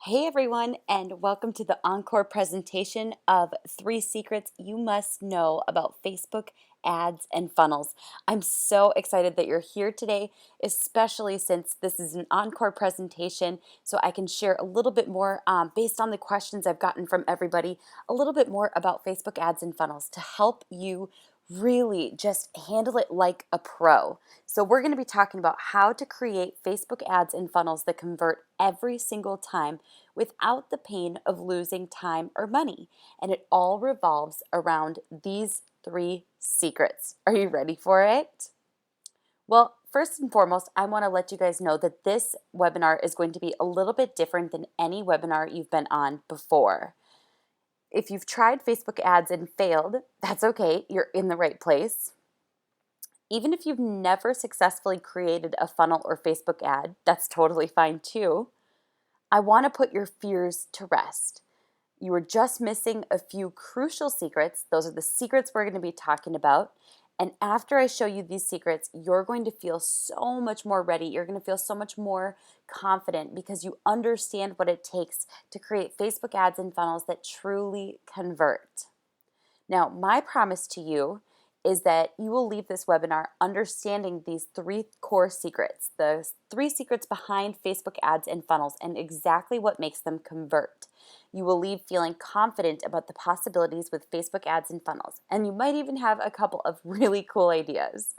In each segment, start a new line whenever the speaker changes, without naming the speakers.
Hey everyone, and welcome to the encore presentation of 3 secrets you must know about Facebook ads and funnels. I'm so excited that you're here today, especially since this is an encore presentation, so I can share a little bit more based on the questions I've gotten from everybody, a little bit more about Facebook ads and funnels to help you really just handle it like a pro. So we're going to be talking about how to create Facebook ads and funnels that convert every single time without the pain of losing time or money. And it all revolves around these 3 secrets. Are you ready for it? Well, first and foremost, I want to let you guys know that this webinar is going to be a little bit different than any webinar you've been on before. If you've tried Facebook ads and failed, that's okay. You're in the right place. Even if you've never successfully created a funnel or Facebook ad, that's totally fine too. I want to put your fears to rest. You were just missing a few crucial secrets. Those are the secrets we're going to be talking about. And after I show you these secrets, you're going to feel so much more ready. You're going to feel so much more confident because you understand what it takes to create Facebook ads and funnels that truly convert. Now, my promise to you is that you will leave this webinar understanding these 3 core secrets, the 3 secrets behind Facebook ads and funnels and exactly what makes them convert. You will leave feeling confident about the possibilities with Facebook ads and funnels, and you might even have a couple of really cool ideas.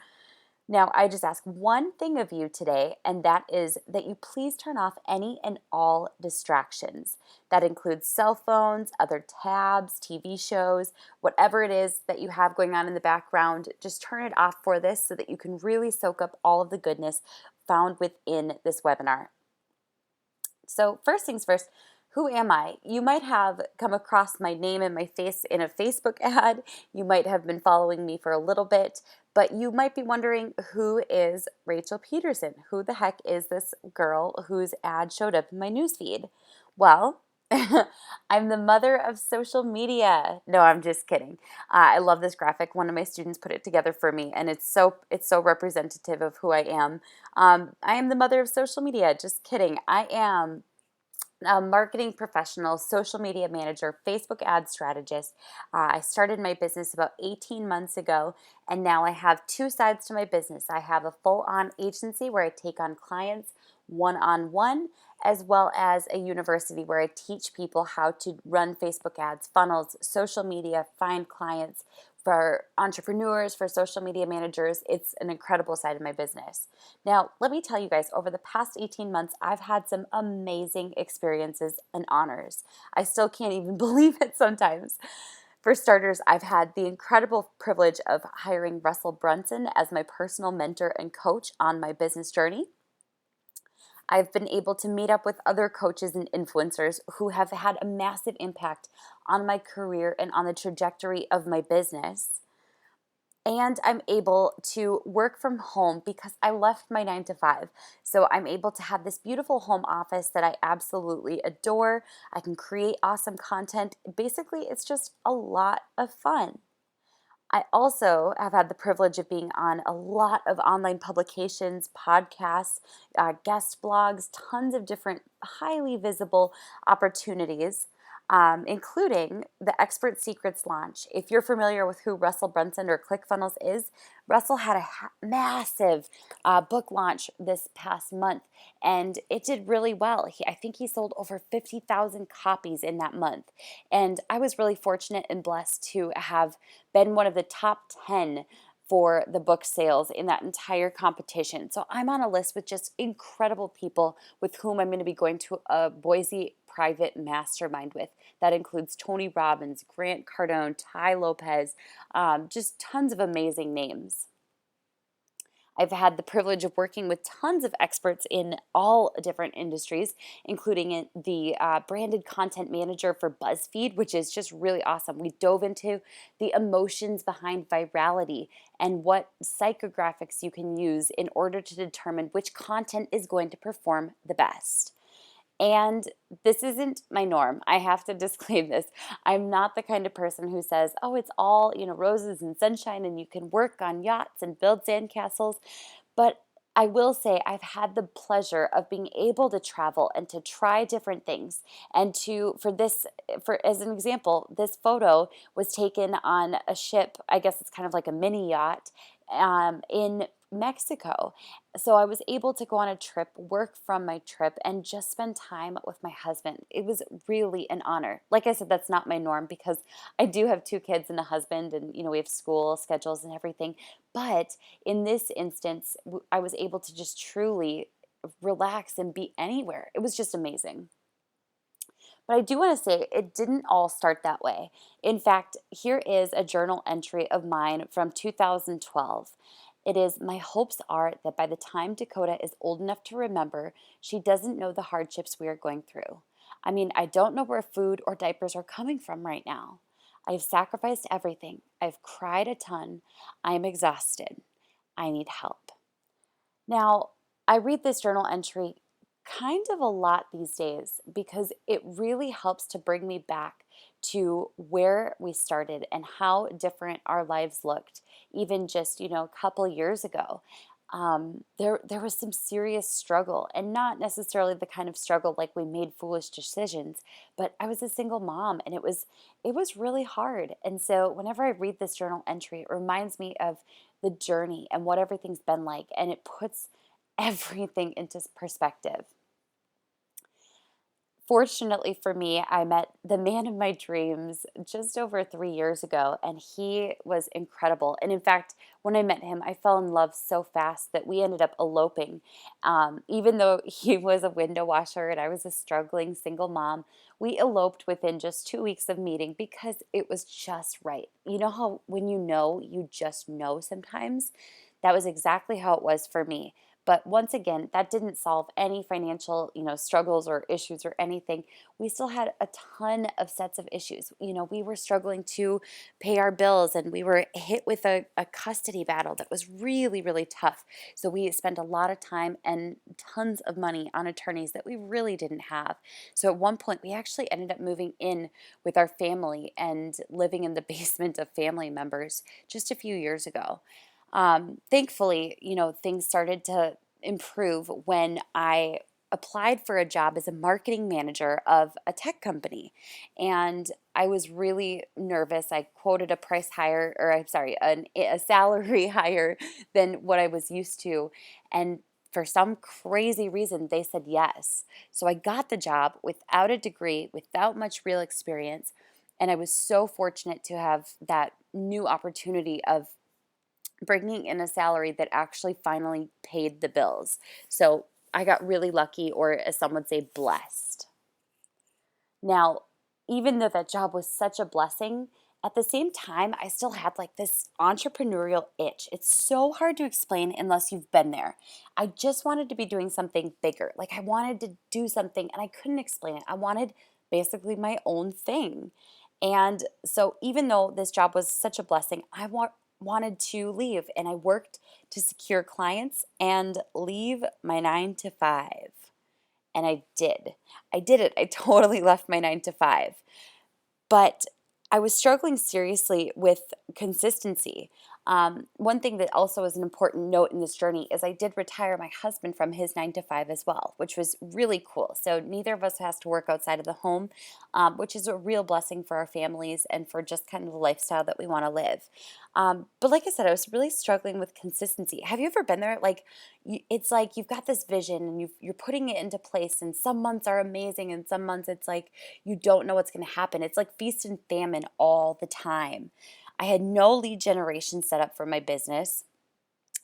Now, I just ask one thing of you today, and that is that you please turn off any and all distractions. That includes cell phones, other tabs, TV shows, whatever it is that you have going on in the background. Just turn it off for this so that you can really soak up all of the goodness found within this webinar. So first things first, who am I? You might have come across my name and my face in a Facebook ad. You might have been following me for a little bit, but you might be wondering, who is Rachel Pedersen? Who the heck is this girl whose ad showed up in my newsfeed? Well, I'm the mother of social media. No, I'm just kidding. I love this graphic. One of my students put it together for me, and it's so representative of who I am. I am the mother of social media. Just kidding. I am a marketing professional, social media manager, Facebook ad strategist. I started my business about 18 months ago, and now I have 2 sides to my business. I have a full-on agency where I take on clients one-on-one, as well as a university where I teach people how to run Facebook ads, funnels, social media, find clients for entrepreneurs, for social media managers. It's an incredible side of my business. Now, let me tell you guys, over the past 18 months, I've had some amazing experiences and honors. I still can't even believe it sometimes. For starters, I've had the incredible privilege of hiring Russell Brunson as my personal mentor and coach on my business journey. I've been able to meet up with other coaches and influencers who have had a massive impact on my career and on the trajectory of my business. And I'm able to work from home because I left my 9 to 5. So I'm able to have this beautiful home office that I absolutely adore. I can create awesome content. Basically, it's just a lot of fun. I also have had the privilege of being on a lot of online publications, podcasts, guest blogs, tons of different highly visible opportunities, including the Expert Secrets launch. If you're familiar with who Russell Brunson or ClickFunnels is, Russell had a massive book launch this past month, and it did really well. I think he sold over 50,000 copies in that month. And I was really fortunate and blessed to have been one of the top 10 for the book sales in that entire competition. So I'm on a list with just incredible people with whom I'm going to be going to a Boise private mastermind with. That includes Tony Robbins, Grant Cardone, Ty Lopez, just tons of amazing names. I've had the privilege of working with tons of experts in all different industries, including the branded content manager for BuzzFeed, which is just really awesome. We dove into the emotions behind virality and what psychographics you can use in order to determine which content is going to perform the best. And this isn't my norm. I have to disclaim this. I'm not the kind of person who says, oh, it's all, roses and sunshine and you can work on yachts and build sandcastles. But I will say I've had the pleasure of being able to travel and to try different things. And to, for this, for as an example, this photo was taken on a ship. I guess it's kind of like a mini yacht in Mexico. So I was able to go on a trip, work from my trip, and just spend time with my husband. It was really an honor. Like I said, that's not my norm because I do have two kids and a husband, and we have school schedules and everything. But in this instance, I was able to just truly relax and be anywhere. It was just amazing. But I do want to say it didn't all start that way. In fact, here is a journal entry of mine from 2012. It is, my hopes are that by the time Dakota is old enough to remember, she doesn't know the hardships we are going through. I mean, I don't know where food or diapers are coming from right now. I've sacrificed everything. I've cried a ton. I am exhausted. I need help. Now, I read this journal entry kind of a lot these days because it really helps to bring me back to where we started and how different our lives looked, even just, a couple years ago. There was some serious struggle, and not necessarily the kind of struggle like we made foolish decisions, but I was a single mom, and it was really hard. And so whenever I read this journal entry, it reminds me of the journey and what everything's been like, and it puts everything into perspective. Fortunately for me, I met the man of my dreams just over 3 years ago, and he was incredible. And in fact, when I met him, I fell in love so fast that we ended up eloping. Even though he was a window washer and I was a struggling single mom, we eloped within just 2 weeks of meeting because it was just right. You know how when you just know sometimes? That was exactly how it was for me. But once again, that didn't solve any financial, struggles or issues or anything. We still had a ton of sets of issues. We were struggling to pay our bills, and we were hit with a custody battle that was really, really tough. So we spent a lot of time and tons of money on attorneys that we really didn't have. So at one point, we actually ended up moving in with our family and living in the basement of family members just a few years ago. Thankfully, things started to improve when I applied for a job as a marketing manager of a tech company. And I was really nervous. I quoted a price higher, or I'm sorry, a salary higher than what I was used to. And for some crazy reason, they said yes. So I got the job without a degree, without much real experience. And I was so fortunate to have that new opportunity of bringing in a salary that actually finally paid the bills. So I got really lucky, or as some would say, blessed. Now, even though that job was such a blessing, at the same time, I still had like this entrepreneurial itch. It's so hard to explain unless you've been there. I just wanted to be doing something bigger. Like I wanted to do something and I couldn't explain it. I wanted basically my own thing. And so even though this job was such a blessing, wanted to leave, and I worked to secure clients and leave my 9 to 5. And I did. I did it. I totally left my 9 to 5. But I was struggling seriously with consistency. One thing that also is an important note in this journey is I did retire my husband from his 9 to 5 as well, which was really cool. So neither of us has to work outside of the home, which is a real blessing for our families and for just kind of the lifestyle that we want to live. But like I said, I was really struggling with consistency. Have you ever been there? Like, it's like you've got this vision and you're putting it into place, and some months are amazing, and some months it's like you don't know what's going to happen. It's like feast and famine all the time. I had no lead generation set up for my business.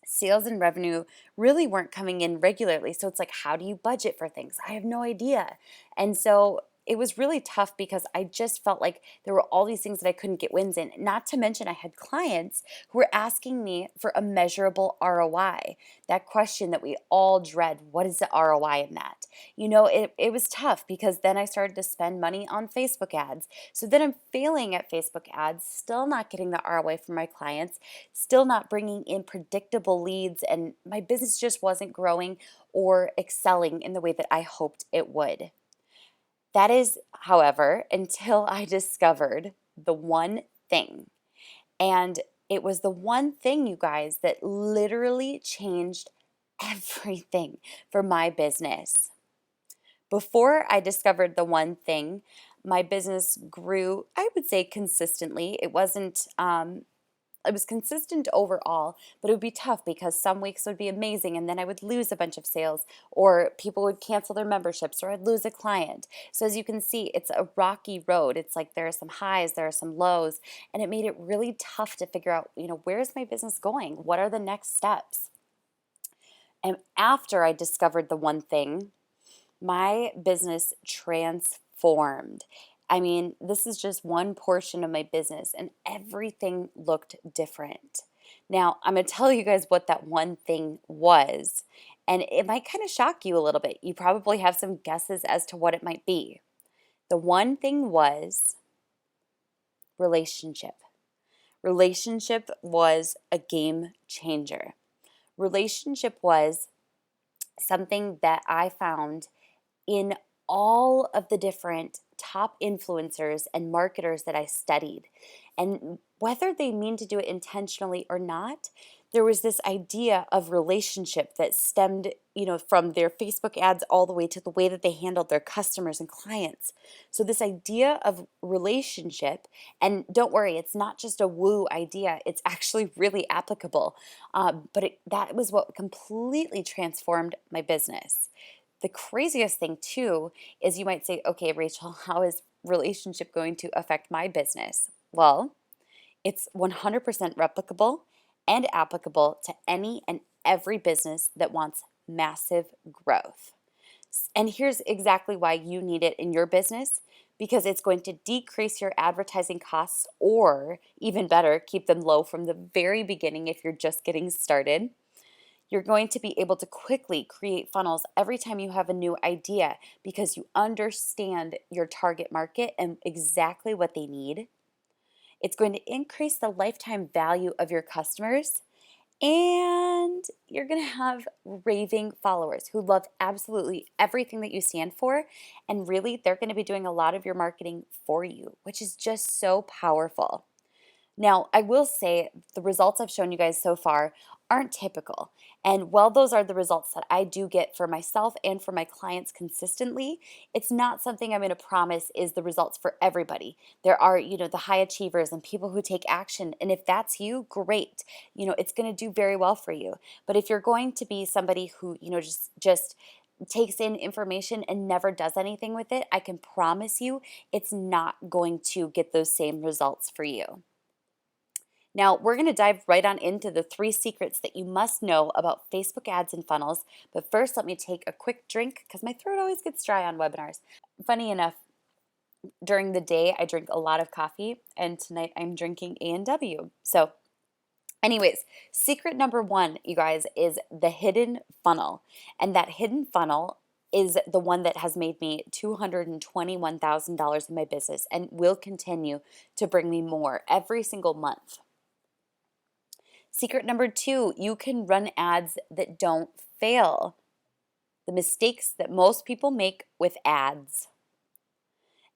Sales and revenue really weren't coming in regularly. So it's like, how do you budget for things? I have no idea. And so it was really tough because I just felt like there were all these things that I couldn't get wins in. Not to mention, I had clients who were asking me for a measurable ROI. That question that we all dread, what is the ROI in that? It was tough because then I started to spend money on Facebook ads. So then I'm failing at Facebook ads, still not getting the ROI from my clients, still not bringing in predictable leads, and my business just wasn't growing or excelling in the way that I hoped it would. That is, however, until I discovered the one thing. And it was the one thing, you guys, that literally changed everything for my business. Before I discovered the one thing, my business grew, I would say consistently. It was consistent overall, but it would be tough because some weeks would be amazing and then I would lose a bunch of sales, or people would cancel their memberships, or I'd lose a client. So as you can see, it's a rocky road. It's like there are some highs, there are some lows, and it made it really tough to figure out, where's my business going? What are the next steps? And after I discovered the one thing, my business transformed. I mean, this is just one portion of my business, and everything looked different. Now, I'm going to tell you guys what that one thing was, and it might kind of shock you a little bit. You probably have some guesses as to what it might be. The one thing was relationship. Relationship was a game changer. Relationship was something that I found in all of the different top influencers and marketers that I studied. And whether they mean to do it intentionally or not, there was this idea of relationship that stemmed, from their Facebook ads all the way to the way that they handled their customers and clients. So this idea of relationship, and don't worry, it's not just a woo idea, it's actually really applicable. That was what completely transformed my business. The craziest thing too is you might say, okay, Rachel, how is relationship going to affect my business? Well, it's 100% replicable and applicable to any and every business that wants massive growth. And here's exactly why you need it in your business, because it's going to decrease your advertising costs, or even better, keep them low from the very beginning if you're just getting started. You're going to be able to quickly create funnels every time you have a new idea because you understand your target market and exactly what they need. It's going to increase the lifetime value of your customers, and you're going to have raving followers who love absolutely everything that you stand for, and really they're going to be doing a lot of your marketing for you, which is just so powerful. Now, I will say the results I've shown you guys so far aren't typical. And while those are the results that I do get for myself and for my clients consistently, it's not something I'm going to promise is the results for everybody. There are, the high achievers and people who take action. And if that's you, great. It's going to do very well for you. But if you're going to be somebody who, just takes in information and never does anything with it, I can promise you it's not going to get those same results for you. Now, we're going to dive right on into the 3 secrets that you must know about Facebook ads and funnels. But first, let me take a quick drink because my throat always gets dry on webinars. Funny enough, during the day, I drink a lot of coffee, and tonight I'm drinking A&W. So anyways, secret number 1, you guys, is the hidden funnel. And that hidden funnel is the one that has made me $221,000 in my business and will continue to bring me more every single month. Secret number 2, you can run ads that don't fail. The mistakes that most people make with ads.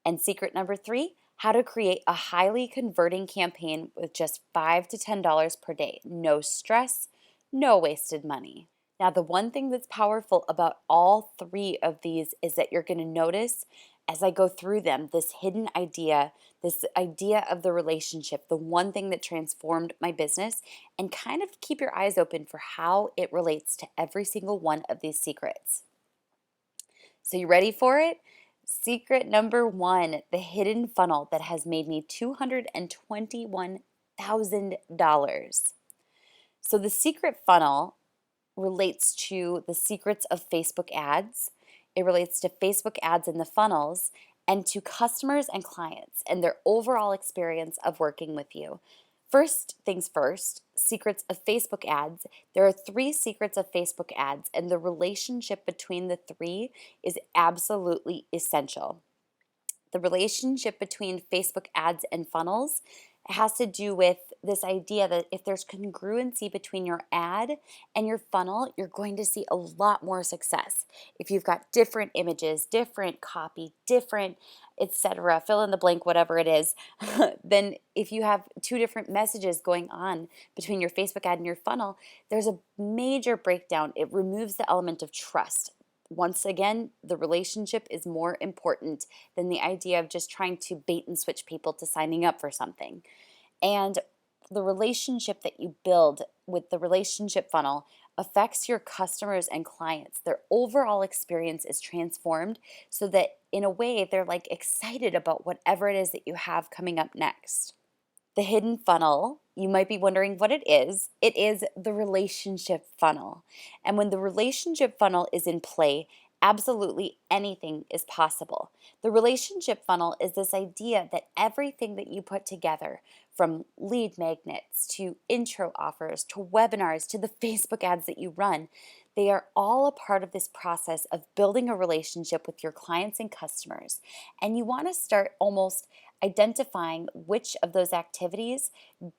And secret number 3, how to create a highly converting campaign with just $5 to $10 per day. No stress, no wasted money. Now, the one thing that's powerful about all 3 of these is that you're going to notice as I go through them, this hidden idea, this idea of the relationship, the one thing that transformed my business, and kind of keep your eyes open for how it relates to every single one of these secrets. So you ready for it? Secret number 1, the hidden funnel that has made me $221,000. So the secret funnel relates to the secrets of Facebook ads. It relates to Facebook ads in the funnels, and to customers and clients and their overall experience of working with you. First things first, secrets of Facebook ads. There are 3 secrets of Facebook ads, and the relationship between the 3 is absolutely essential. The relationship between Facebook ads and funnels has to do with this idea that if there's congruency between your ad and your funnel, you're going to see a lot more success. If you've got different images, different copy, different, etc., fill in the blank, whatever it is, then if you have two different messages going on between your Facebook ad and your funnel, there's a major breakdown. It removes the element of trust. Once again, the relationship is more important than the idea of just trying to bait and switch people to signing up for something. And the relationship that you build with the relationship funnel affects your customers and clients. Their overall experience is transformed so that in a way they're like excited about whatever it is that you have coming up next. The hidden funnel, you might be wondering what it is. It is the relationship funnel. And when the relationship funnel is in play, absolutely anything is possible. The relationship funnel is this idea that everything that you put together, from lead magnets to intro offers to webinars to the Facebook ads that you run, they are all a part of this process of building a relationship with your clients and customers. And you want to start almost identifying which of those activities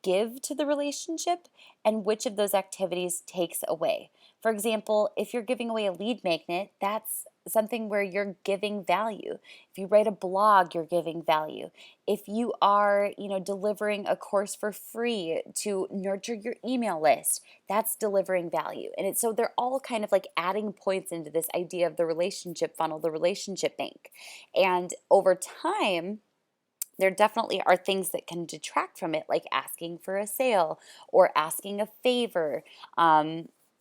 give to the relationship and which of those activities takes away. For example, if you're giving away a lead magnet, that's something where you're giving value. If you write a blog, you're giving value. If you are, delivering a course for free to nurture your email list, that's delivering value. And so they're all kind of like adding points into this idea of the relationship funnel, the relationship bank. And over time, there definitely are things that can detract from it, like asking for a sale or asking a favor,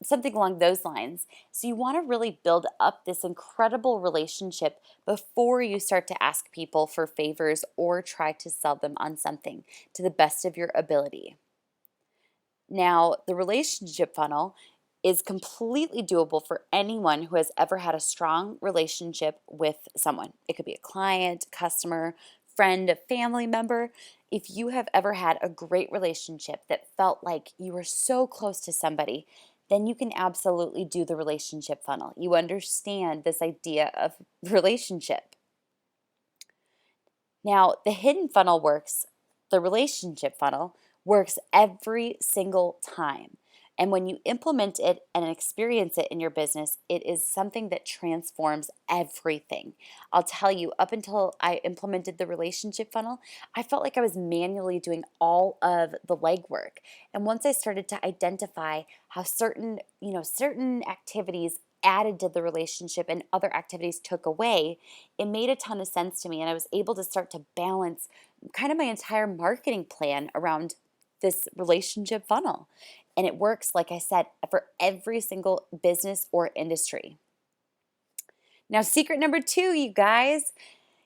something along those lines. So you want to really build up this incredible relationship before you start to ask people for favors or try to sell them on something to the best of your ability. Now, the relationship funnel is completely doable for anyone who has ever had a strong relationship with someone. It could be a client, customer, friend, a family member. If you have ever had a great relationship that felt like you were so close to somebody, then you can absolutely do the relationship funnel. You understand this idea of relationship. Now, the hidden funnel works, the relationship funnel works every single time. And when you implement it and experience it in your business, it is something that transforms everything. I'll tell you, up until I implemented the relationship funnel, I felt like I was manually doing all of the legwork. And once I started to identify how certain activities added to the relationship and other activities took away, it made a ton of sense to me. And I was able to start to balance kind of my entire marketing plan around this relationship funnel. And it works, like I said, for every single business or industry. Now, secret number 2, you guys,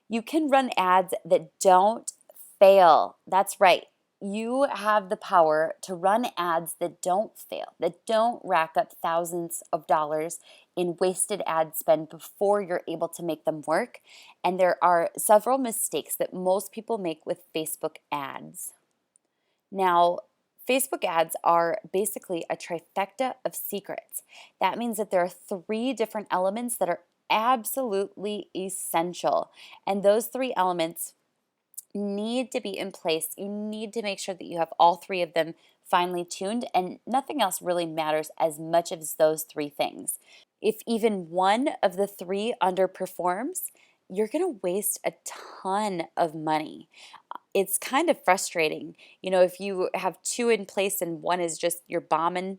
you can run ads that don't fail. That's right. You have the power to run ads that don't fail, that don't rack up thousands of dollars in wasted ad spend before you're able to make them work. And there are several mistakes that most people make with Facebook ads. Now, Facebook ads are basically a trifecta of secrets. That means that there are 3 different elements that are absolutely essential. And those 3 elements need to be in place. You need to make sure that you have all 3 of them finely tuned, and nothing else really matters as much as those 3 things. If even one of the 3 underperforms, you're going to waste a ton of money. It's kind of frustrating. If you have 2 in place and one is just you're bombing,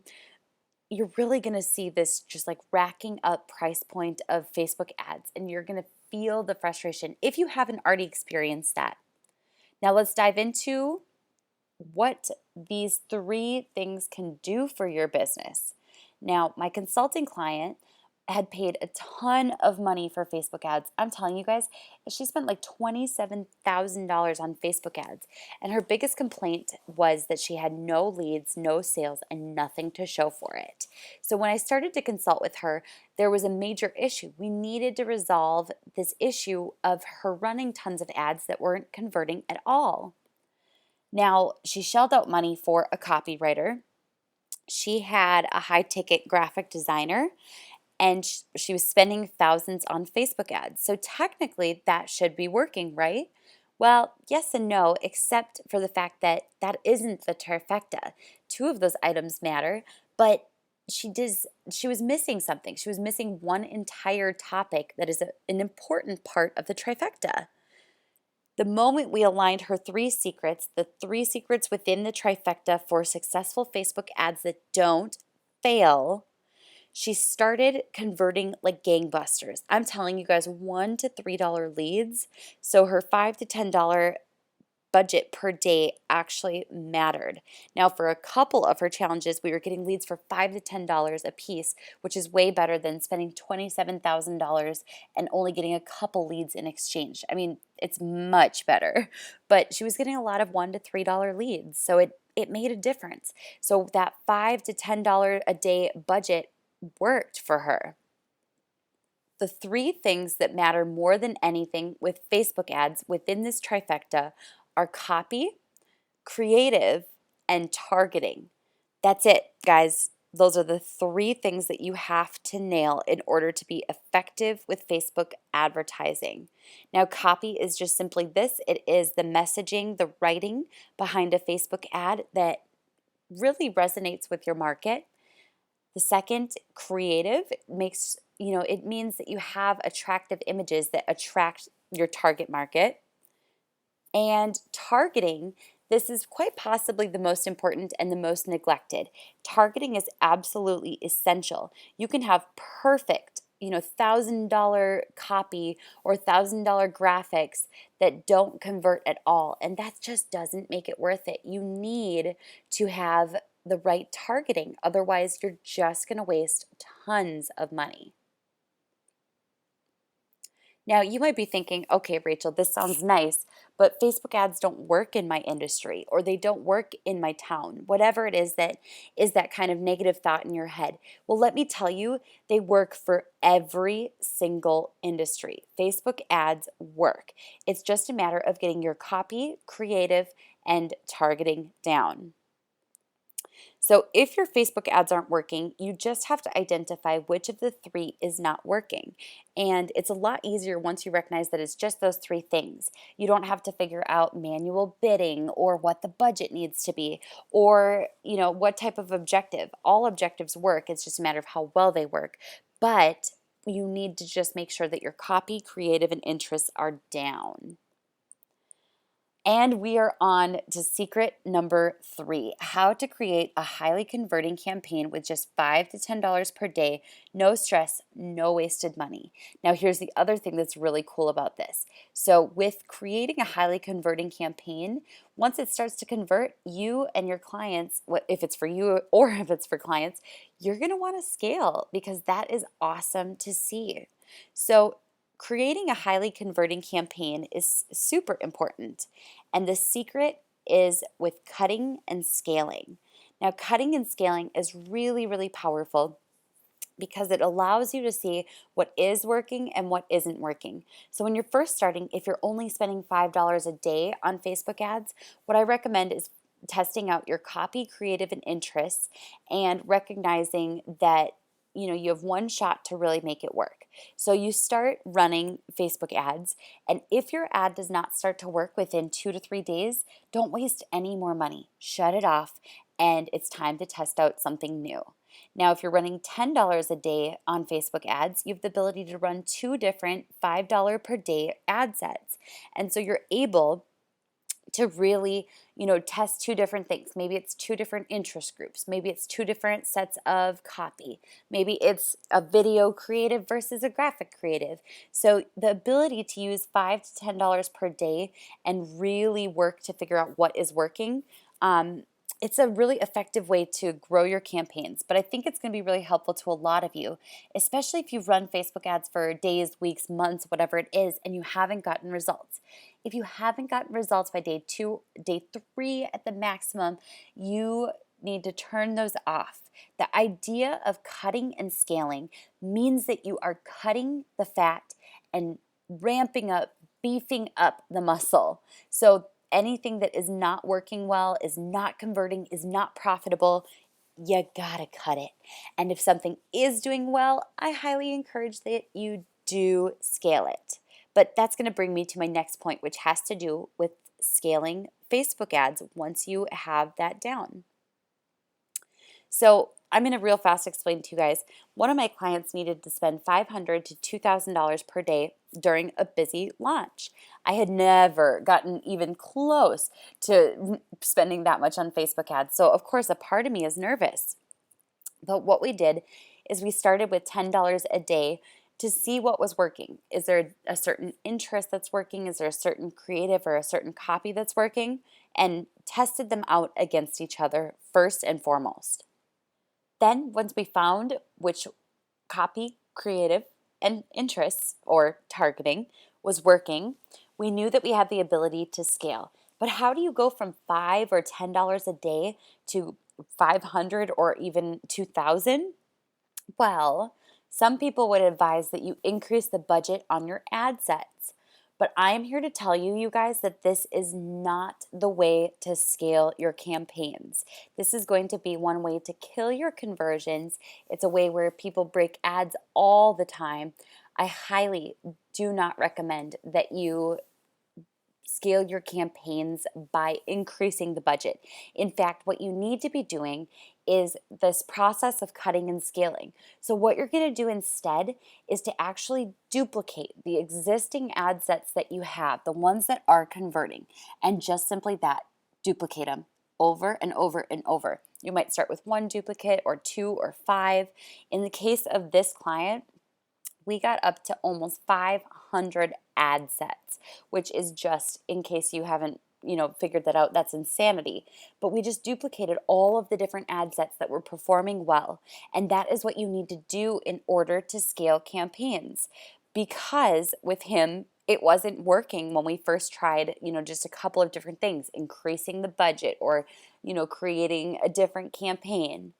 you're really going to see this just like racking up price point of Facebook ads, and you're going to feel the frustration if you haven't already experienced that. Now let's dive into what these 3 things can do for your business. Now, my consulting client had paid a ton of money for Facebook ads. I'm telling you guys, she spent like $27,000 on Facebook ads. And her biggest complaint was that she had no leads, no sales, and nothing to show for it. So when I started to consult with her, there was a major issue. We needed to resolve this issue of her running tons of ads that weren't converting at all. Now, she shelled out money for a copywriter. She had a high-ticket graphic designer, and she was spending thousands on Facebook ads. So technically, that should be working, right? Well, yes and no, except for the fact that that isn't the trifecta. Two of those items matter, but she was missing something. She was missing one entire topic that is an important part of the trifecta. The moment we aligned her three secrets, the three secrets within the trifecta for successful Facebook ads that don't fail, she started converting like gangbusters. I'm telling you guys, $1 to $3 leads. So her $5 to $10 budget per day actually mattered. Now, for a couple of her challenges, we were getting leads for $5 to $10 a piece, which is way better than spending $27,000 and only getting a couple leads in exchange. I mean, it's much better, but she was getting a lot of $1 to $3 leads, so it made a difference. So that $5 to $10 a day budget worked for her. The three things that matter more than anything with Facebook ads within this trifecta are copy, creative, and targeting. That's it, guys. Those are the three things that you have to nail in order to be effective with Facebook advertising. Now, copy is just simply this. It is the messaging, the writing behind a Facebook ad that really resonates with your market. The second, creative, makes, it means that you have attractive images that attract your target market. And targeting, this is quite possibly the most important and the most neglected. Targeting is absolutely essential. You can have perfect, $1,000 copy or $1,000 graphics that don't convert at all, and that just doesn't make it worth it. You need to have the right targeting. Otherwise, you're just going to waste tons of money. Now, you might be thinking, okay, Rachel, this sounds nice, but Facebook ads don't work in my industry or they don't work in my town, whatever it is that kind of negative thought in your head. Well, let me tell you, they work for every single industry. Facebook ads work. It's just a matter of getting your copy, creative, and targeting down. So if your Facebook ads aren't working, you just have to identify which of the three is not working. And it's a lot easier once you recognize that it's just those three things. You don't have to figure out manual bidding or what the budget needs to be or, what type of objective. All objectives work. It's just a matter of how well they work. But you need to just make sure that your copy, creative, and interests are down. And we are on to secret number 3, how to create a highly converting campaign with just $5 to $10 per day, no stress, no wasted money. Now, here's the other thing that's really cool about this. So with creating a highly converting campaign, once it starts to convert, you and your clients, if it's for you or if it's for clients, you're going to want to scale because that is awesome to see. So creating a highly converting campaign is super important, and the secret is with cutting and scaling. Now, cutting and scaling is really, really powerful because it allows you to see what is working and what isn't working. So when you're first starting, if you're only spending $5 a day on Facebook ads, what I recommend is testing out your copy, creative, and interests and recognizing that you have one shot to really make it work. So you start running Facebook ads, and if your ad does not start to work within 2 to 3 days, don't waste any more money. Shut it off, and it's time to test out something new. Now, if you're running $10 a day on Facebook ads, you have the ability to run 2 different $5 per day ad sets. And so you're able to really, test 2 different things. Maybe it's 2 different interest groups. Maybe it's 2 different sets of copy. Maybe it's a video creative versus a graphic creative. So the ability to use $5 to $10 per day and really work to figure out what is working, it's a really effective way to grow your campaigns, but I think it's going to be really helpful to a lot of you, especially if you've run Facebook ads for days, weeks, months, whatever it is, and you haven't gotten results. If you haven't gotten results by day 2, day 3 at the maximum, you need to turn those off. The idea of cutting and scaling means that you are cutting the fat and ramping up, beefing up the muscle. So anything that is not working well, is not converting, is not profitable, you gotta cut it. And if something is doing well, I highly encourage that you do scale it. But that's going to bring me to my next point, which has to do with scaling Facebook ads once you have that down. So I'm going to real fast explain to you guys. One of my clients needed to spend $500 to $2,000 per day during a busy launch. I had never gotten even close to spending that much on Facebook ads. So of course, a part of me is nervous. But what we did is we started with $10 a day to see what was working. Is there a certain interest that's working? Is there a certain creative or a certain copy that's working? And tested them out against each other first and foremost. Then once we found which copy, creative, and interests or targeting was working, we knew that we had the ability to scale. But how do you go from $5 or $10 a day to 500 or even 2,000? Well, some people would advise that you increase the budget on your ad sets. But I'm here to tell you, you guys, that this is not the way to scale your campaigns. This is going to be one way to kill your conversions. It's a way where people break ads all the time. I highly do not recommend that you scale your campaigns by increasing the budget. In fact, what you need to be doing is this process of cutting and scaling. So what you're going to do instead is to actually duplicate the existing ad sets that you have, the ones that are converting, and just simply that, duplicate them over and over and over. You might start with one duplicate or 2 or 5. In the case of this client, we got up to almost 500 ad sets, which is just, in case you haven't figured that out, that's insanity. But we just duplicated all of the different ad sets that were performing well. And that is what you need to do in order to scale campaigns. Because with him, it wasn't working when we first tried, just a couple of different things, increasing the budget or, creating a different campaign.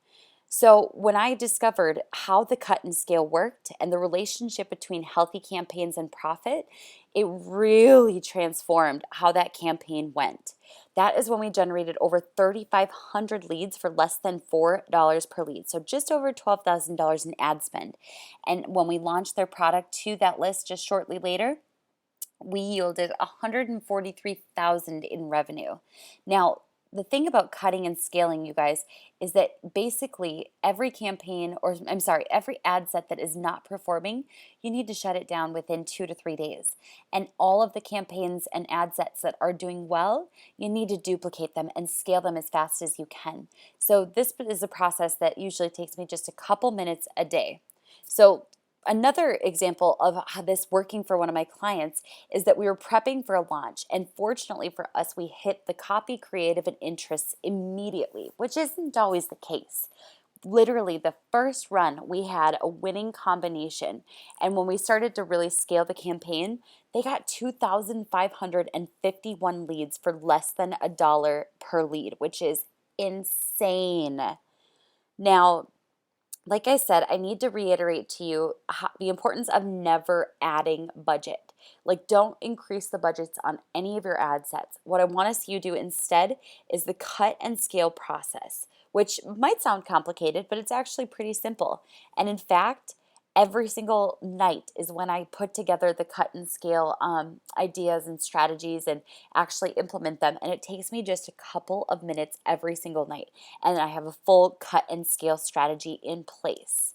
So when I discovered how the cut and scale worked and the relationship between healthy campaigns and profit, it really transformed how that campaign went. That is when we generated over 3,500 leads for less than $4 per lead. So just over $12,000 in ad spend. And when we launched their product to that list just shortly later, we yielded 143,000 in revenue. Now, the thing about cutting and scaling, you guys, is that basically every campaign, or I'm sorry, every ad set that is not performing, you need to shut it down within 2 to 3 days. And all of the campaigns and ad sets that are doing well, you need to duplicate them and scale them as fast as you can. So this is a process that usually takes me just a couple minutes a day. So another example of how this working for one of my clients is that we were prepping for a launch, and fortunately for us, we hit the copy, creative, and interests immediately, which isn't always the case. Literally, the first run, we had a winning combination, and when we started to really scale the campaign, they got 2,551 leads for less than $1 per lead, which is insane. Now, like I said, I need to reiterate to you the importance of never adding budget. Like, don't increase the budgets on any of your ad sets. What I want to see you do instead is the cut and scale process, which might sound complicated, but it's actually pretty simple. And in fact, every single night is when I put together the cut and scale ideas and strategies and actually implement them. And it takes me just a couple of minutes every single night. And I have a full cut and scale strategy in place.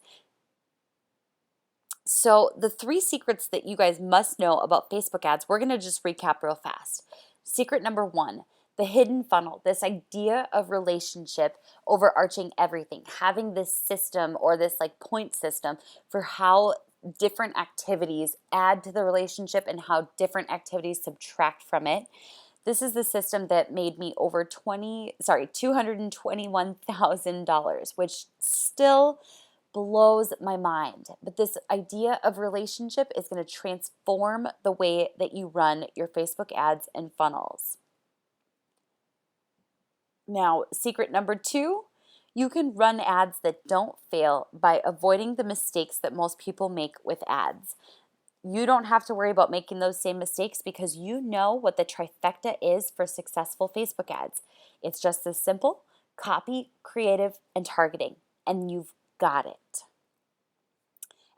So the 3 secrets that you guys must know about Facebook ads, we're going to just recap real fast. Secret number 1, the hidden funnel, this idea of relationship overarching everything, having this system or this like point system for how different activities add to the relationship and how different activities subtract from it. This is the system that made me over $221,000, which still blows my mind. But this idea of relationship is going to transform the way that you run your Facebook ads and funnels. Now, secret number 2, you can run ads that don't fail by avoiding the mistakes that most people make with ads. You don't have to worry about making those same mistakes because you know what the trifecta is for successful Facebook ads. It's just as simple: copy, creative, and targeting, and you've got it.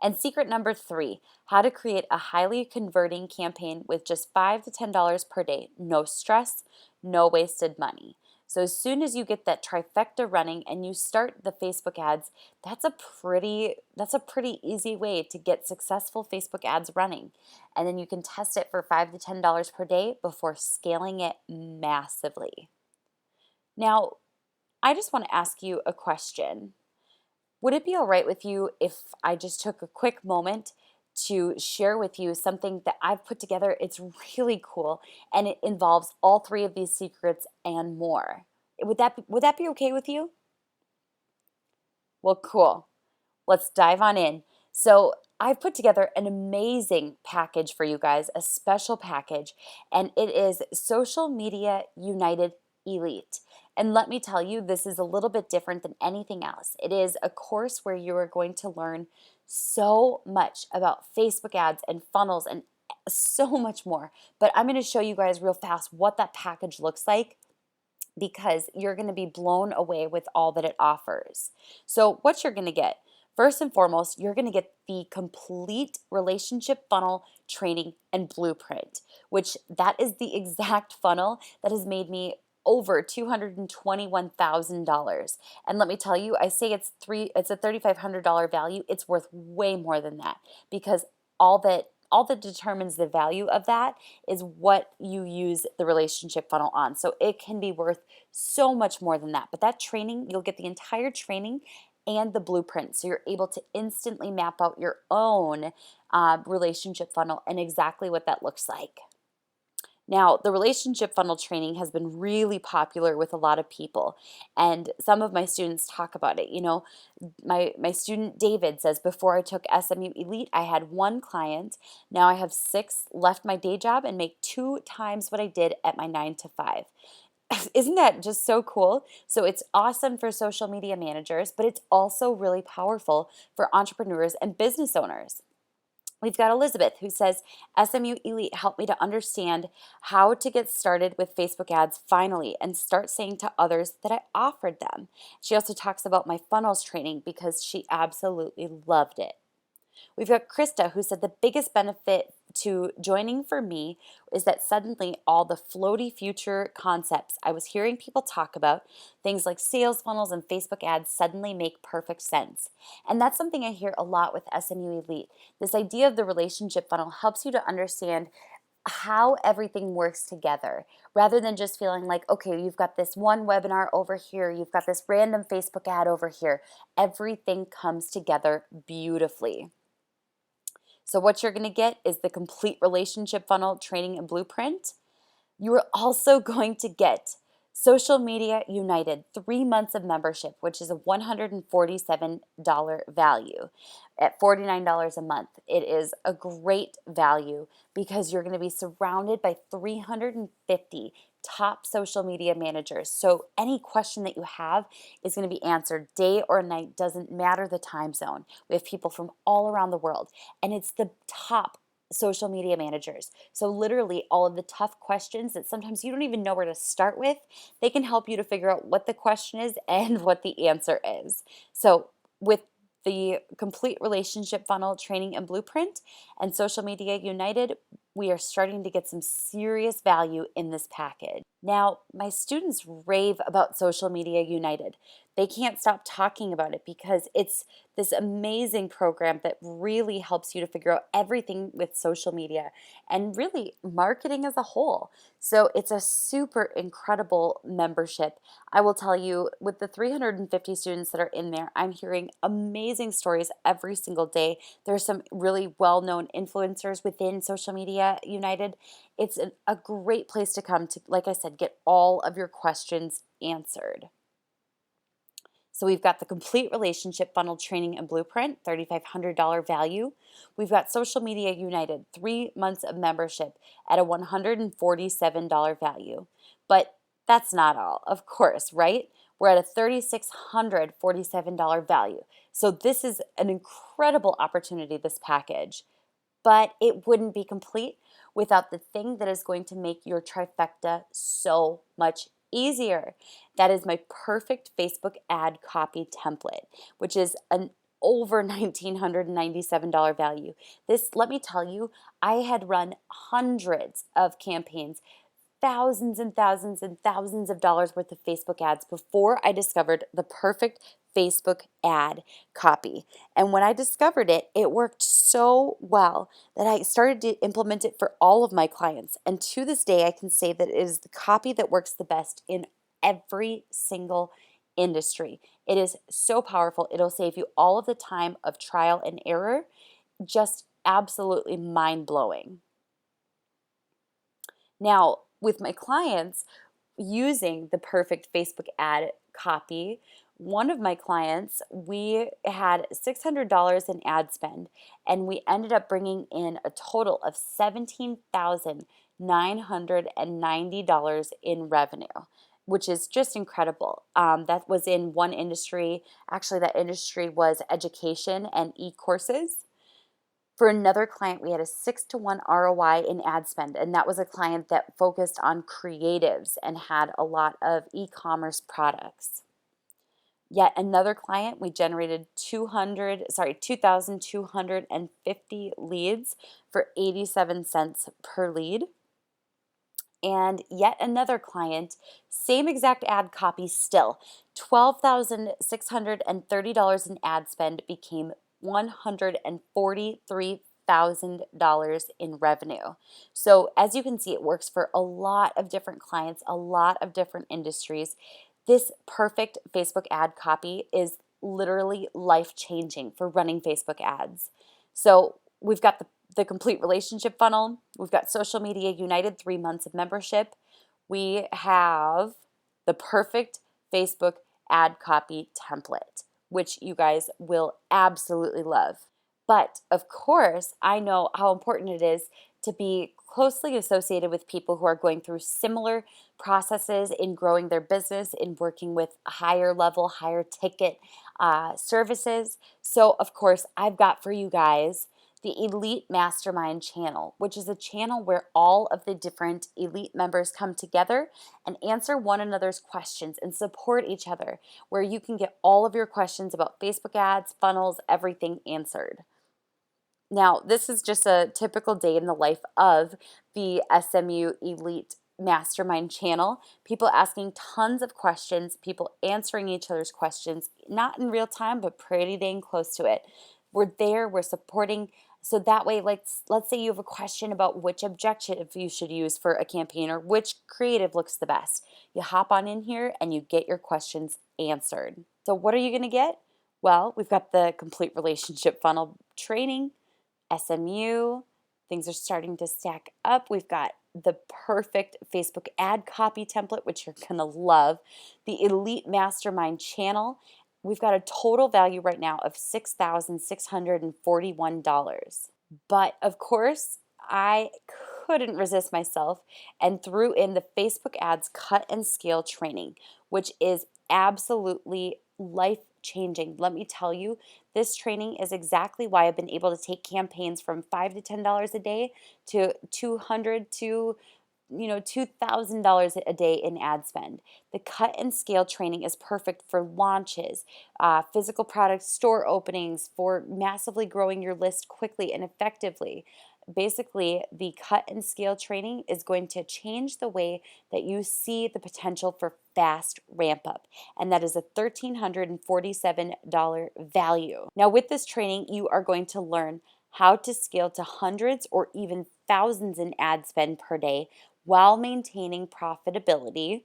And secret number 3, how to create a highly converting campaign with just $5 to $10 per day. No stress, no wasted money. So as soon as you get that trifecta running and you start the Facebook ads, that's a pretty easy way to get successful Facebook ads running. And then you can test it for $5 to $10 per day before scaling it massively. Now, I just want to ask you a question. Would it be all right with you if I just took a quick moment to share with you something that I've put together? It's really cool and it involves all 3 of these secrets and more. Would that be okay with you? Well, cool. Let's dive on in. So, I've put together an amazing package for you guys, a special package, and it is Social Media United Elite. And let me tell you, this is a little bit different than anything else. It is a course where you are going to learn so much about Facebook ads and funnels and so much more. But I'm going to show you guys real fast what that package looks like because you're going to be blown away with all that it offers. So, what you're going to get, first and foremost, you're going to get the complete relationship funnel training and blueprint, which that is the exact funnel that has made me over $221,000. And let me tell you, I say it's a $3,500 value. It's worth way more than that because all that determines the value of that is what you use the relationship funnel on. So it can be worth so much more than that. But that training, you'll get the entire training and the blueprint. So you're able to instantly map out your own relationship funnel and exactly what that looks like. Now, the relationship funnel training has been really popular with a lot of people, and some of my students talk about it. My student David says, before I took SMU Elite, I had 1 client. Now I have 6, left my day job, and make 2 times what I did at my 9 to 5. Isn't that just so cool? So it's awesome for social media managers, but it's also really powerful for entrepreneurs and business owners. We've got Elizabeth who says, SMU Elite helped me to understand how to get started with Facebook ads finally and start saying to others that I offered them. She also talks about my funnels training because she absolutely loved it. We've got Krista who said the biggest benefit to joining for me is that suddenly all the floaty future concepts I was hearing people talk about, things like sales funnels and Facebook ads, suddenly make perfect sense. And that's something I hear a lot with SMU Elite. This idea of the relationship funnel helps you to understand how everything works together rather than just feeling like, okay, you've got this one webinar over here, you've got this random Facebook ad over here. Everything comes together beautifully. So what you're going to get is the complete relationship funnel training and blueprint. You are also going to get Social Media United, 3 months of membership, which is a $147 value at $49 a month. It is a great value because you're going to be surrounded by 350 top social media managers. So any question that you have is going to be answered day or night, doesn't matter the time zone. We have people from all around the world, and it's the top social media managers. So literally all of the tough questions that sometimes you don't even know where to start with, they can help you to figure out what the question is and what the answer is. So with the complete relationship funnel training and blueprint and Social Media United, we are starting to get some serious value in this package. Now, my students rave about Social Media United. They can't stop talking about it because it's this amazing program that really helps you to figure out everything with social media and really marketing as a whole. So it's a super incredible membership. I will tell you, with the 350 students that are in there, I'm hearing amazing stories every single day. There's some really well-known influencers within Social Media United. It's a great place to come to, like I said, get all of your questions answered. So we've got the complete relationship funnel training and blueprint, $3,500 value. We've got Social Media United, 3 months of membership at a $147 value. But that's not all, of course, right? We're at a $3,647 value. So this is an incredible opportunity, this package. But it wouldn't be complete without the thing that is going to make your trifecta so much easier. That is my perfect Facebook ad copy template, which is over $1,997 value. This, let me tell you, I had run hundreds of campaigns, thousands and thousands and thousands of dollars worth of Facebook ads before I discovered the perfect Facebook ad copy. And when I discovered it, it worked so well that I started to implement it for all of my clients. And to this day, I can say that it is the copy that works the best in every single industry. It is so powerful. It'll save you all of the time of trial and error. Just absolutely mind-blowing. Now, with my clients using the perfect Facebook ad copy, one of my clients, we had $600 in ad spend, and we ended up bringing in a total of $17,990 in revenue, which is just incredible. That was in one industry. Actually, that industry was education and e-courses. For another client, we had a 6-to-1 ROI in ad spend, and that was a client that focused on creatives and had a lot of e-commerce products. Yet another client, we generated 2,250 leads for 87 cents per lead. And yet another client, same exact ad copy still, $12,630 in ad spend became $143,000 in revenue. So as you can see, it works for a lot of different clients, a lot of different industries. This perfect Facebook ad copy is literally life-changing for running Facebook ads. So we've got the complete relationship funnel. We've got Social Media United, 3 months of membership. We have the perfect Facebook ad copy template, which you guys will absolutely love. But of course, I know how important it is to be closely associated with people who are going through similar processes in growing their business, in working with higher level, higher ticket services. So of course, I've got for you guys the Elite Mastermind channel, which is a channel where all of the different elite members come together and answer one another's questions and support each other, where you can get all of your questions about Facebook ads, funnels, everything answered. Now, this is just a typical day in the life of the SMU Elite Mastermind channel. People asking tons of questions, people answering each other's questions, not in real time, but pretty dang close to it. We're there, we're supporting. So that way, let's say you have a question about which objective you should use for a campaign or which creative looks the best. You hop on in here and you get your questions answered. So what are you going to get? Well, we've got the complete relationship funnel training, SMU, things are starting to stack up. We've got the perfect Facebook ad copy template, which you're gonna love, the Elite Mastermind channel. We've got a total value right now of $6,641. But of course, I couldn't resist myself and threw in the Facebook ads cut and scale training, which is absolutely life-changing. Let me tell you, this training is exactly why I've been able to take campaigns from $5 to $10 a day to $200 to $2,000 a day in ad spend. The cut and scale training is perfect for launches, physical product store openings, for massively growing your list quickly and effectively. Basically, the cut and scale training is going to change the way that you see the potential for fast ramp up, and that is a $1,347 value. Now, with this training, you are going to learn how to scale to hundreds or even thousands in ad spend per day while maintaining profitability.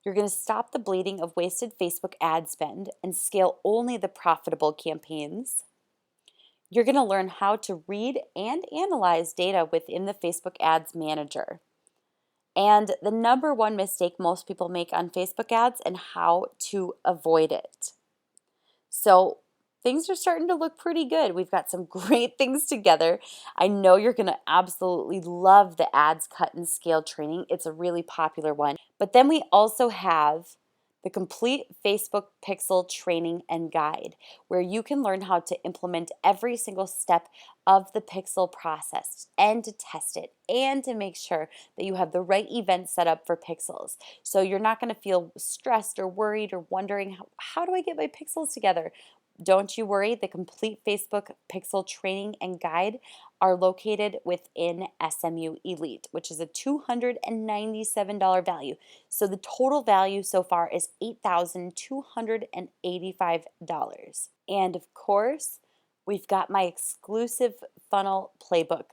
You're going to stop the bleeding of wasted Facebook ad spend and scale only the profitable campaigns. You're going to learn how to read and analyze data within the Facebook Ads Manager, and the number one mistake most people make on Facebook ads and how to avoid it. So things are starting to look pretty good. We've got some great things together. I know you're going to absolutely love the ads cut and scale training. It's a really popular one. But then we also have the complete Facebook Pixel training and guide, where you can learn how to implement every single step of the Pixel process and to test it and to make sure that you have the right event set up for pixels. So you're not going to feel stressed or worried or wondering, how do I get my pixels together? don't you worry, the complete Facebook pixel training and guide are located within SMU Elite, which is a $297 value. So the total value so far is $8,285. And of course, we've got my exclusive funnel playbook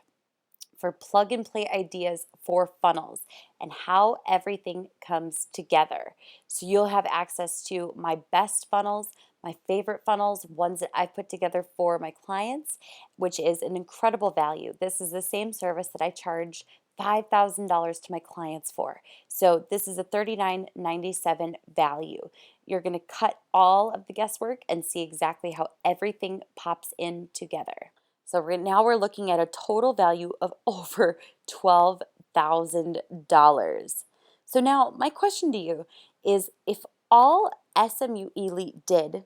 for plug and play ideas for funnels and how everything comes together. So you'll have access to my best funnels, my favorite funnels, ones that I've put together for my clients, which is an incredible value. This is the same service that I charge $5,000 to my clients for. So this is a $39.97 value. You're going to cut all of the guesswork and see exactly how everything pops in together. So right now we're looking at a total value of over $12,000. So now my question to you is, if all SMU Elite did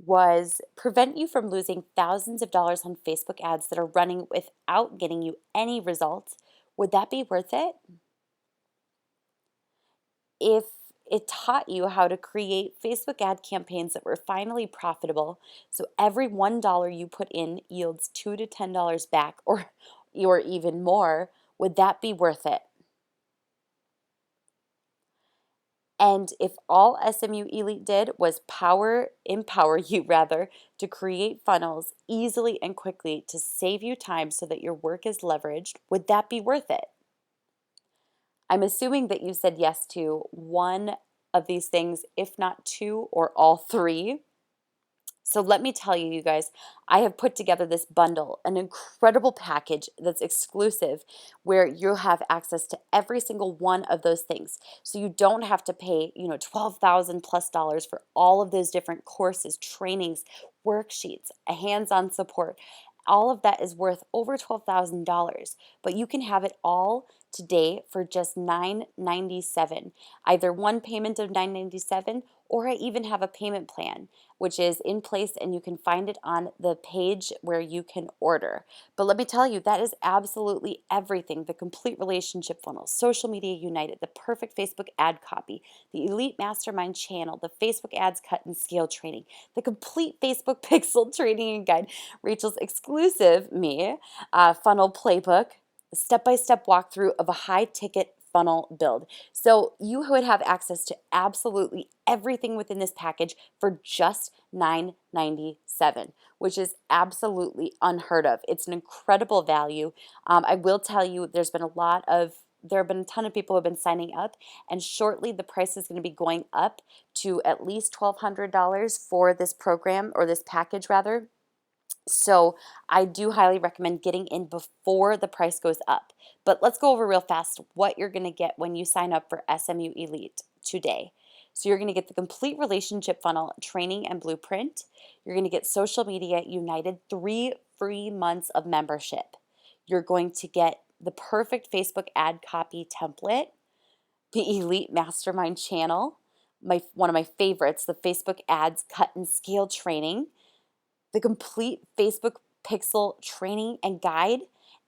was prevent you from losing thousands of dollars on Facebook ads that are running without getting you any results, would that be worth it? If it taught you how to create Facebook ad campaigns that were finally profitable, so every $1 you put in yields $2 to $10 back, or even more, would that be worth it? And if all SMU Elite did was empower you rather, to create funnels easily and quickly to save you time so that your work is leveraged, would that be worth it? I'm assuming that you said yes to one of these things, if not two or all three. So let me tell you, you guys, I have put together this bundle, an incredible package that's exclusive, where you'll have access to every single one of those things. So you don't have to pay, $12,000 plus for all of those different courses, trainings, worksheets, a hands-on support. All of that is worth over $12,000, but you can have it all today for just $997. Either one payment of $997, or I even have a payment plan, which is in place, and you can find it on the page where you can order. But let me tell you, that is absolutely everything: the complete relationship funnel, social media united, the perfect Facebook ad copy, the elite mastermind channel, the Facebook ads cut and scale training, the complete Facebook pixel training and guide, Rachel's exclusive funnel playbook, step-by-step walkthrough of a high-ticket funnel build. So you would have access to absolutely everything within this package for just $997, which is absolutely unheard of. It's an incredible value. I will tell you, there have been a ton of people who have been signing up, and shortly the price is going to be going up to at least $1,200 for this program, or this package rather. So I do highly recommend getting in before the price goes up. But let's go over real fast what you're going to get when you sign up for SMU Elite today. So you're going to get the complete relationship funnel training and blueprint. You're going to get Social Media United, 3 free months of membership. You're going to get the perfect Facebook ad copy template, the Elite Mastermind channel, one of my favorites, the Facebook ads cut and scale training, the complete Facebook pixel training and guide,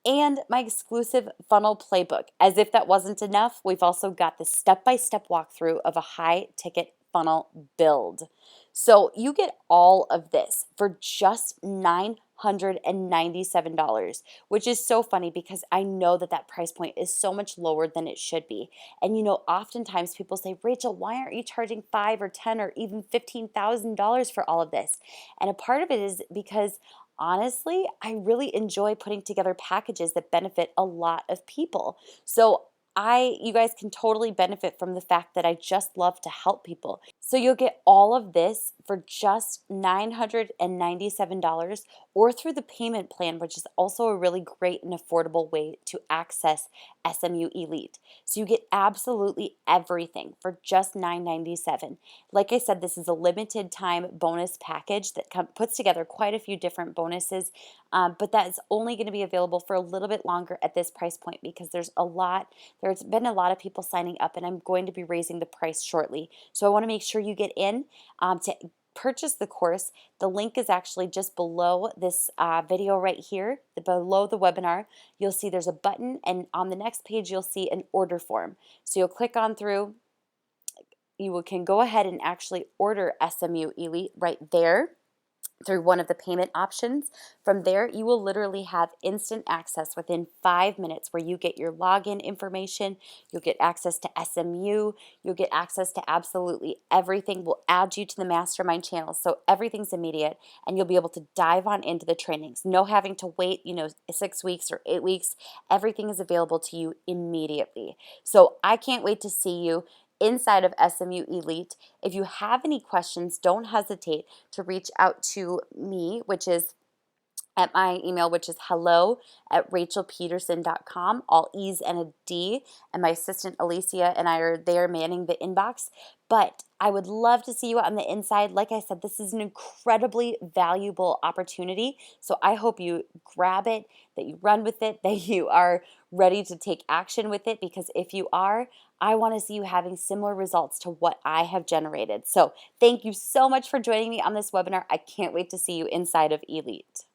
and my exclusive funnel playbook. As if that wasn't enough, we've also got the step-by-step walkthrough of a high-ticket funnel build. So you get all of this for just $997, which is so funny because I know that price point is so much lower than it should be. And oftentimes people say, Rachel, why aren't you charging $5,000 or $10,000 or even $15,000 for all of this? And a part of it is because, honestly, I really enjoy putting together packages that benefit a lot of people. So you guys can totally benefit from the fact that I just love to help people. So you'll get all of this for just $997, or through the payment plan, which is also a really great and affordable way to access SMU Elite. So you get absolutely everything for just $997. Like I said, this is a limited time bonus package that puts together quite a few different bonuses, but that is only going to be available for a little bit longer at this price point, because there's been a lot of people signing up, and I'm going to be raising the price shortly. So I want to make sure you get in to purchase the course. The link is actually just below this video right here, below the webinar. You'll see there's a button, and on the next page you'll see an order form. So you'll click on through. You can go ahead and actually order SMU Elite right there. through one of the payment options. From there, you will literally have instant access within 5 minutes where you get your login information, you'll get access to SMU, you'll get access to absolutely everything. We'll add you to the mastermind channel, so everything's immediate, and you'll be able to dive on into the trainings. No having to wait, 6 weeks or 8 weeks. Everything is available to you immediately. So I can't wait to see you inside of SMU Elite. If you have any questions, don't hesitate to reach out to me, which is at my email, which is hello@rachelpedersen.com, all E's and a D. And my assistant Alicia and I are there manning the inbox. But I would love to see you on the inside. Like I said, this is an incredibly valuable opportunity. So I hope you grab it, that you run with it, that you are ready to take action with it. Because if you are, I want to see you having similar results to what I have generated. So thank you so much for joining me on this webinar. I can't wait to see you inside of Elite.